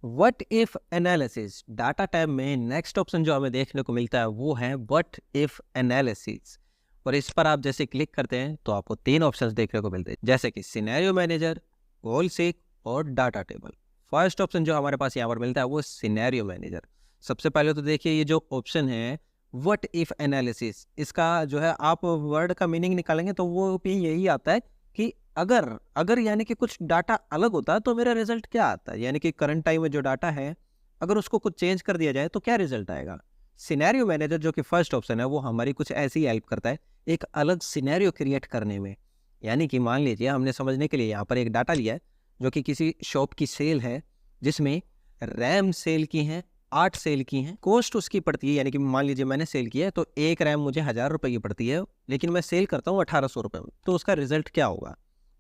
What if analysis data type में next option जो हमें देखने को मिलता है वो है व्हाट इफ एनालिसिस। और इस पर आप जैसे क्लिक करते हैं तो आपको तीन ऑप्शंस देखने को मिलते हैं, जैसे कि सिनेरियो मैनेजर, गोल सीक और डाटा टेबल। फर्स्ट ऑप्शन जो हमारे पास यहाँ पर मिलता है वो सिनेरियो मैनेजर। सबसे पहले तो देखिए ये जो ऑप्शन है व्हाट इफ एनालिसिस, इसका जो है आप वर्ड का मीनिंग निकालेंगे तो वो भी यही आता है कि अगर अगर यानी कि कुछ डाटा अलग होता है तो मेरा रिजल्ट क्या आता है, यानी कि करंट टाइम में जो डाटा है अगर उसको कुछ चेंज कर दिया जाए तो क्या रिजल्ट आएगा। सिनेरियो मैनेजर जो कि फर्स्ट ऑप्शन है वो हमारी कुछ ऐसी हेल्प करता है एक अलग सिनेरियो क्रिएट करने में। यानी कि मान लीजिए हमने समझने के लिए यहाँ पर एक डाटा लिया है जो कि किसी शॉप की सेल है जिसमें रैम सेल की हैं, 8 सेल की हैं, कॉस्ट उसकी पड़ती है, यानी कि मान लीजिए मैंने सेल किया है तो एक रैम मुझे 1000 रुपये की पड़ती है लेकिन मैं सेल करता हूँ 1800 रुपये में, तो उसका रिजल्ट क्या होगा।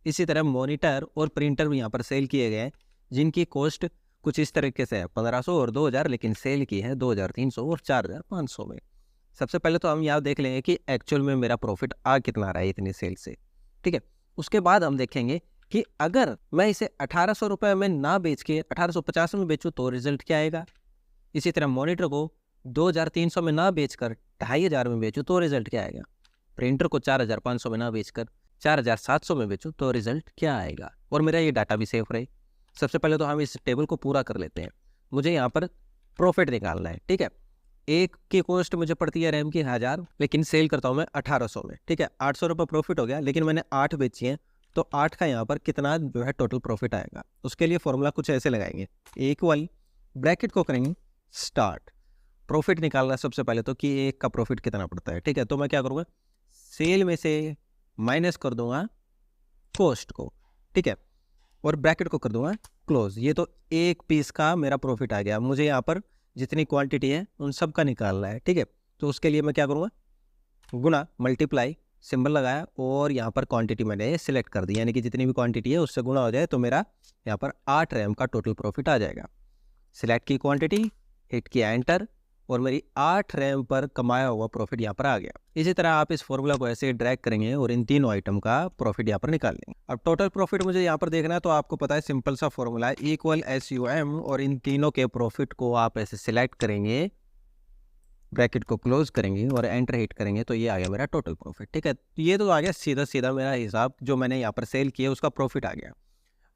इसी तरह मॉनिटर और प्रिंटर भी यहाँ पर सेल किए गए हैं जिनकी कॉस्ट कुछ इस तरीके से है 1500 और 2000, लेकिन सेल की है 2300 और 4500 में। सबसे पहले तो हम यहाँ देख लेंगे कि एक्चुअल में मेरा प्रॉफिट आ कितना रहा है इतनी सेल से, ठीक है। उसके बाद हम देखेंगे कि अगर मैं इसे 1800 रुपये में ना बेच के 1850 में बेचूँ तो रिजल्ट क्या आएगा। इसी तरह मॉनिटर को 2300 में ना बेचकर 2500 में बेचूँ तो रिजल्ट क्या आएगा। प्रिंटर को 4500 में ना बेचकर 4700 में बेचूँ तो रिजल्ट क्या आएगा, और मेरा ये डाटा भी सेफ रहे। सबसे पहले तो हम इस टेबल को पूरा कर लेते हैं। मुझे यहाँ पर प्रॉफिट निकालना है, ठीक है। एक की कॉस्ट मुझे पड़ती है रैम की 1000, लेकिन सेल करता हूँ मैं 1800 में, ठीक है। 800 रुपये प्रॉफिट हो गया, लेकिन मैंने 8 बेची हैं तो 8 का यहाँ पर कितना जो है टोटल प्रॉफिट आएगा। उसके लिए फॉर्मूला कुछ ऐसे लगाएंगे, इक्वल ब्रैकेट को करेंगे स्टार्ट, प्रॉफिट निकालना है सबसे पहले तो कि एक का प्रॉफिट कितना पड़ता है, ठीक है। तो मैं क्या करूँगा, सेल में से माइनस कर दूंगा कॉस्ट को, ठीक है, और ब्रैकेट को कर दूंगा क्लोज। ये तो एक पीस का मेरा प्रॉफिट आ गया। मुझे यहाँ पर जितनी क्वांटिटी है उन सब का निकालना है, ठीक है। तो उसके लिए मैं क्या करूँगा, गुना मल्टीप्लाई सिंबल लगाया और यहाँ पर क्वांटिटी मैंने सिलेक्ट कर दी, यानी कि जितनी भी क्वांटिटी है उससे गुना हो जाए तो मेरा यहाँ पर 8 रैम का टोटल प्रॉफिट आ जाएगा। सिलेक्ट की क्वांटिटी, हिट किया एंटर, और मेरी 8 रैम पर कमाया हुआ प्रॉफिट यहाँ पर आ गया। इसी तरह आप इस फॉर्मूला को ऐसे ड्रैग करेंगे और इन तीनों आइटम का प्रॉफिट यहाँ पर निकाल लेंगे। अब टोटल प्रॉफिट मुझे यहाँ पर देखना है तो आपको पता है सिंपल सा फॉर्मूला है इक्वल SUM, और इन तीनों के प्रॉफिट को आप ऐसे सिलेक्ट करेंगे, ब्रैकेट को क्लोज करेंगे और एंटर हिट करेंगे तो ये आ गया मेरा टोटल प्रॉफिट, ठीक है। ये तो आ गया सीधा सीधा मेरा हिसाब, जो मैंने यहाँ पर सेल किया उसका प्रॉफिट आ गया।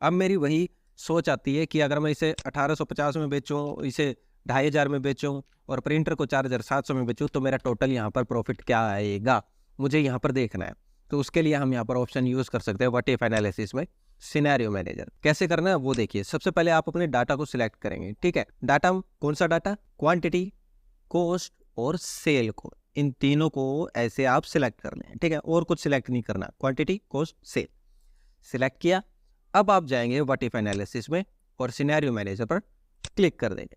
अब मेरी वही सोच आती है कि अगर मैं इसे 1850 में बेचूं, इसे 2500 में बेचूं और प्रिंटर को 4700 में बेचूं तो मेरा टोटल यहाँ पर प्रॉफिट क्या आएगा, मुझे यहाँ पर देखना है। तो उसके लिए हम यहाँ पर ऑप्शन यूज़ कर सकते हैं व्हाट इफ एनालिसिस में सिनेरियो मैनेजर। कैसे करना है वो देखिए। सबसे पहले आप अपने डाटा को सिलेक्ट करेंगे, ठीक है। डाटा कौन सा डाटा, क्वांटिटी, कॉस्ट और सेल को, इन तीनों को ऐसे आप सिलेक्ट कर लें, ठीक है। और कुछ सिलेक्ट नहीं करना, क्वांटिटी, कॉस्ट, सेल सिलेक्ट किया। अब आप जाएंगे व्हाट इफ एनालिसिस में और सिनेरियो मैनेजर पर क्लिक कर देंगे।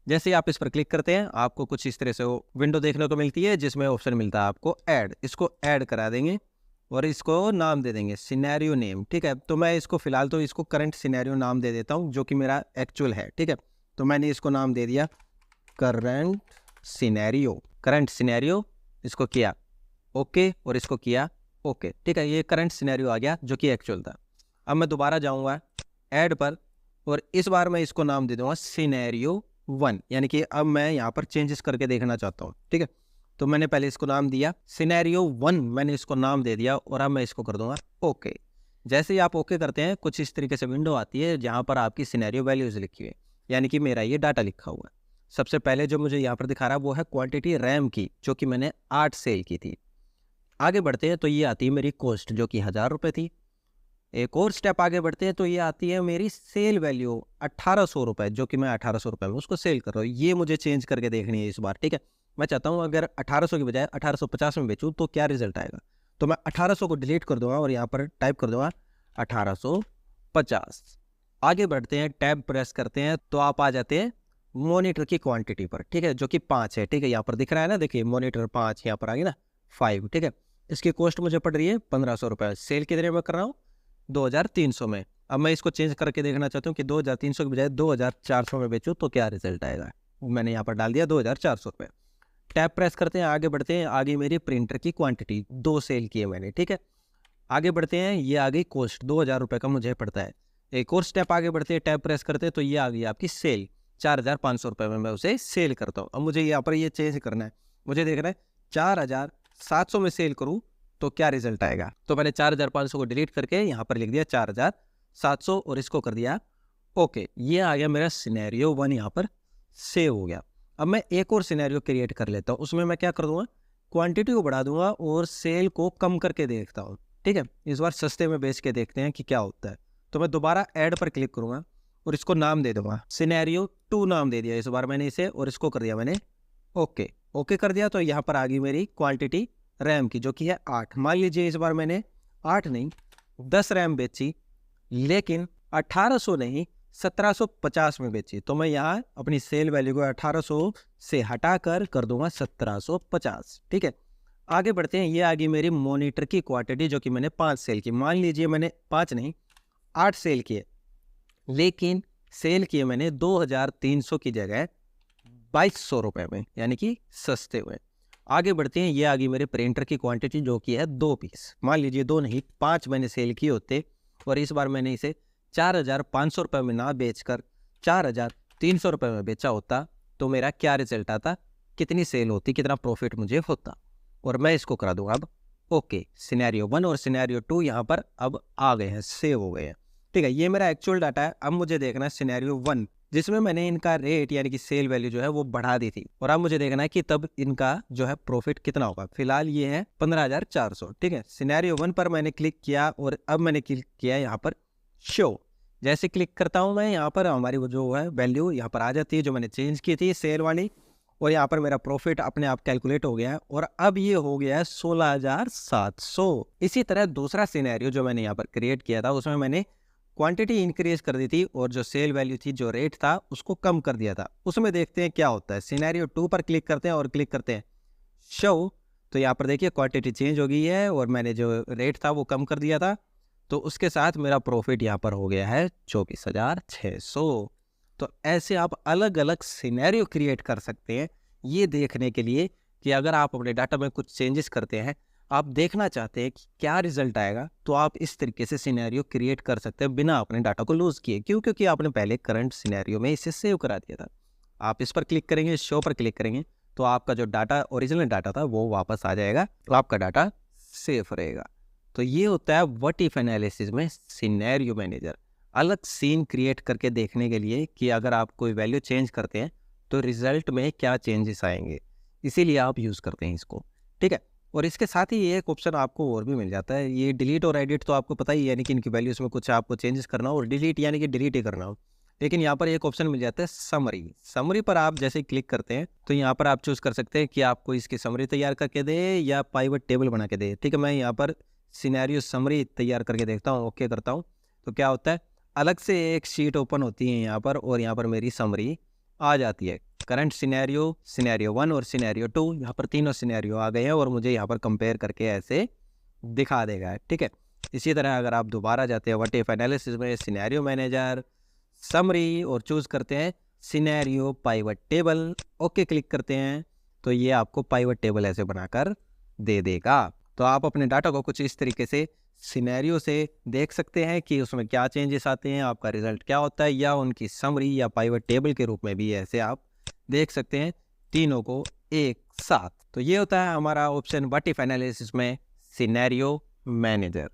जैसे ही आप इस पर क्लिक करते हैं आपको कुछ इस तरह से वो विंडो देखने को मिलती है जिसमें ऑप्शन मिलता है आपको ऐड। इसको ऐड करा देंगे और इसको नाम दे देंगे सिनेरियो नेम, ठीक है। तो मैं इसको फिलहाल तो इसको करंट सिनेरियो नाम दे देता हूँ जो कि मेरा एक्चुअल है, ठीक है। तो मैंने इसको नाम दे दिया करंट सिनेरियो, इसको किया ओके और इसको किया ओके, ठीक है। ये करंट सिनेरियो आ गया जो कि एक्चुअल था। अब मैं दोबारा जाऊंगा ऐड पर और इस बार मैं इसको नाम दे दूंगा सिनेरियो 1, यानी कि अब मैं यहाँ पर चेंजेस करके देखना चाहता हूँ, ठीक है। तो मैंने पहले इसको नाम दिया सिनेरियो 1, मैंने इसको नाम दे दिया और अब मैं इसको कर दूंगा ओके। जैसे ही आप ओके करते हैं कुछ इस तरीके से विंडो आती है जहाँ पर आपकी सिनेरियो वैल्यूज लिखी हुई है, यानी कि मेरा ये डाटा लिखा हुआ है। सबसे पहले जो मुझे यहाँ पर दिखा रहा है वो है क्वांटिटी रैम की जो कि मैंने 8 सेल की थी। आगे बढ़ते हैं तो ये आती है मेरी कॉस्ट जो कि 1000 रुपये थी। एक और स्टेप आगे बढ़ते हैं तो ये आती है मेरी सेल वैल्यू 1800 रुपये, जो कि मैं 1800 रुपये में उसको सेल कर रहा हूँ। ये मुझे चेंज करके देखनी है इस बार, ठीक है। मैं चाहता हूँ अगर 1800 की बजाय 1850 में बेचूँ तो क्या रिजल्ट आएगा। तो मैं 1800 को डिलीट कर दूंगा और यहाँ पर टाइप कर दूंगा 1850। आगे बढ़ते हैं, टैब प्रेस करते हैं तो आप आ जाते हैं मॉनिटर की क्वांटिटी पर, ठीक है, जो कि 5 है, ठीक है। यहाँ पर दिख रहा है ना, देखिए मॉनिटर 5, यहाँ पर आ गया ना 5, ठीक है। इसकी कॉस्ट मुझे पड़ रही है 1500 रुपये, सेल कितने में कर रहा हूँ 2300 में। अब मैं इसको चेंज करके देखना चाहता हूँ कि 2300 की बजाय 2400 में बेचूँ तो क्या रिजल्ट आएगा। मैंने यहाँ पर डाल दिया 2400 रुपये। टैब प्रेस करते हैं, आगे बढ़ते हैं। आगे मेरी प्रिंटर की क्वांटिटी 2 सेल की है मैंने, ठीक है। आगे बढ़ते हैं, ये आ गई कॉस्ट 2000 रुपये का मुझे पड़ता है। एक और स्टेप आगे बढ़ते हैं, टैब प्रेस करते हैं तो ये आ गई आपकी सेल। 4,500 रुपये में मैं उसे सेल करता हूँ। अब मुझे यहाँ पर ये चेंज करना है, मुझे देखना है 4,700 में सेल करूँ तो क्या रिजल्ट आएगा। तो मैंने 4,500 को डिलीट करके यहाँ पर लिख दिया 4,700 और इसको कर दिया ओके। ये आ गया मेरा सिनेरियो 1, यहाँ पर सेव हो गया। अब मैं एक और सिनेरियो क्रिएट कर लेता हूँ। उसमें मैं क्या कर दूंगा, क्वांटिटी को बढ़ा दूंगा और सेल को कम करके देखता हूँ। ठीक है, इस बार सस्ते में बेच के देखते हैं कि क्या होता है। तो मैं दोबारा ऐड पर क्लिक करूंगा और इसको नाम दे दूंगा, सिनेरियो 2 नाम दे दिया इस बार मैंने इसे, और इसको कर दिया मैंने ओके। ओके कर दिया तो यहाँ पर आ गई मेरी क्वांटिटी रैम की, जो कि है 8। मान लीजिए इस बार मैंने 8 नहीं 10 रैम बेची, लेकिन 1800 नहीं 1750 में बेची। तो मैं यहाँ अपनी सेल वैल्यू को 1800 से हटाकर कर दूंगा 1750। ठीक है, आगे बढ़ते हैं। ये आ गई मेरी मॉनिटर की क्वांटिटी, जो कि मैंने 5 सेल की। मान लीजिए मैंने 5 नहीं 8 सेल किए, लेकिन सेल किए मैंने 2300 की जगह 2200 रुपये में, यानी कि सस्ते हुए। आगे बढ़ते हैं। ये आ गई मेरे प्रिंटर की क्वांटिटी, जो कि है 2 पीस। मान लीजिए 2 नहीं 5 मैंने सेल किए होते और इस बार मैंने इसे 4,500 रुपये में ना बेचकर 4,300 रुपये में बेचा होता तो मेरा क्या रिजल्ट आता, कितनी सेल होती, कितना प्रॉफिट मुझे होता। और मैं इसको करा दूंगा अब ओके। सिनेरियो 1 और सिनेरियो 2 यहाँ पर अब आ गए हैं, सेव हो गए हैं। ठीक है, ये मेरा एक्चुअल डाटा है। अब मुझे देखना है सिनेरियो 1, जिसमें मैंने इनका रेट यानी कि सेल वैल्यू जो है वो बढ़ा दी थी, और अब मुझे देखना है कि तब इनका जो है प्रॉफिट कितना होगा। फिलहाल ये है 15,400। ठीक है, सिनेरियो 1 पर मैंने क्लिक किया और अब मैंने क्लिक किया यहाँ पर शो। जैसे क्लिक करता हूँ मैं, यहाँ पर हमारी वो जो है वैल्यू यहाँ पर आ जाती है, जो मैंने चेंज की थी सेल वाली, और यहाँ पर मेरा प्रॉफिट अपने आप कैलकुलेट हो गया है और अब ये हो गया है 16,700। इसी तरह दूसरा सिनेरियो जो मैंने यहाँ पर क्रिएट किया था, उसमें मैंने क्वांटिटी इंक्रीज कर दी थी और जो सेल वैल्यू थी, जो रेट था, उसको कम कर दिया था। उसमें देखते हैं क्या होता है। सिनेरियो 2 पर क्लिक करते हैं और क्लिक करते हैं शो। तो यहाँ पर देखिए क्वांटिटी चेंज हो गई है और मैंने जो रेट था वो कम कर दिया था, तो उसके साथ मेरा प्रॉफिट यहाँ पर हो गया है 24,600। तो ऐसे आप अलग अलग सिनेरियो क्रिएट कर सकते हैं, ये देखने के लिए कि अगर आप अपने डाटा में कुछ चेंजेस करते हैं, आप देखना चाहते हैं कि क्या रिजल्ट आएगा, तो आप इस तरीके से सिनेरियो क्रिएट कर सकते हैं बिना अपने डाटा को लूज किए। क्यों? क्योंकि आपने पहले करंट सिनेरियो में इसे सेव करा दिया था। आप इस पर क्लिक करेंगे, शो पर क्लिक करेंगे, तो आपका जो डाटा ओरिजिनल डाटा था वो वापस आ जाएगा, तो आपका डाटा सेफ रहेगा। तो ये होता है व्हाट इफ एनालिसिस में सिनेरियो मैनेजर, अलग सीन क्रिएट करके देखने के लिए कि अगर आप कोई वैल्यू चेंज करते हैं तो रिजल्ट में क्या चेंजेस आएंगे, इसीलिए आप यूज़ करते हैं इसको। ठीक है, और इसके साथ ही ये एक ऑप्शन आपको और भी मिल जाता है, ये डिलीट और एडिट तो आपको पता ही है, यानी कि इनकी वैल्यूज़ में कुछ आपको चेंजेस करना हो, और डिलीट यानी कि डिलीट ही करना हो। लेकिन यहाँ पर एक ऑप्शन मिल जाता है समरी। समरी पर आप जैसे क्लिक करते हैं तो यहाँ पर आप चूज़ कर सकते हैं कि आपको इसकी समरी तैयार करके दे या पाइवट टेबल बना के दे। ठीक है, मैं यहाँ पर सिनेरियो समरी तैयार करके देखता हूँ, ओके करता हूँ। तो क्या होता है, अलग से एक शीट ओपन होती है यहाँ पर, और यहाँ पर मेरी समरी आ जाती है। करंट सिनेरियो, सिनेरियो 1 और सिनेरियो 2, यहाँ पर तीनों सिनेरियो आ गए हैं और मुझे यहाँ पर कंपेयर करके ऐसे दिखा देगा। ठीक है, इसी तरह अगर आप दोबारा जाते हैं व्हाट इफ एनालिसिस में, सिनेरियो मैनेजर, समरी, और चूज़ करते हैं scenario pivot table, okay click करते हैं, तो ये आपको पाइवट टेबल ऐसे बनाकर दे देगा। तो आप अपने डाटा को कुछ इस तरीके से सिनेरियो से देख सकते हैं कि उसमें क्या चेंजेस आते हैं, आपका रिजल्ट क्या होता है, या उनकी समरी या पाइवट टेबल के रूप में भी ऐसे आप देख सकते हैं तीनों को एक साथ। तो ये होता है हमारा ऑप्शन व्हाट इफ एनालिसिस में सिनेरियो मैनेजर।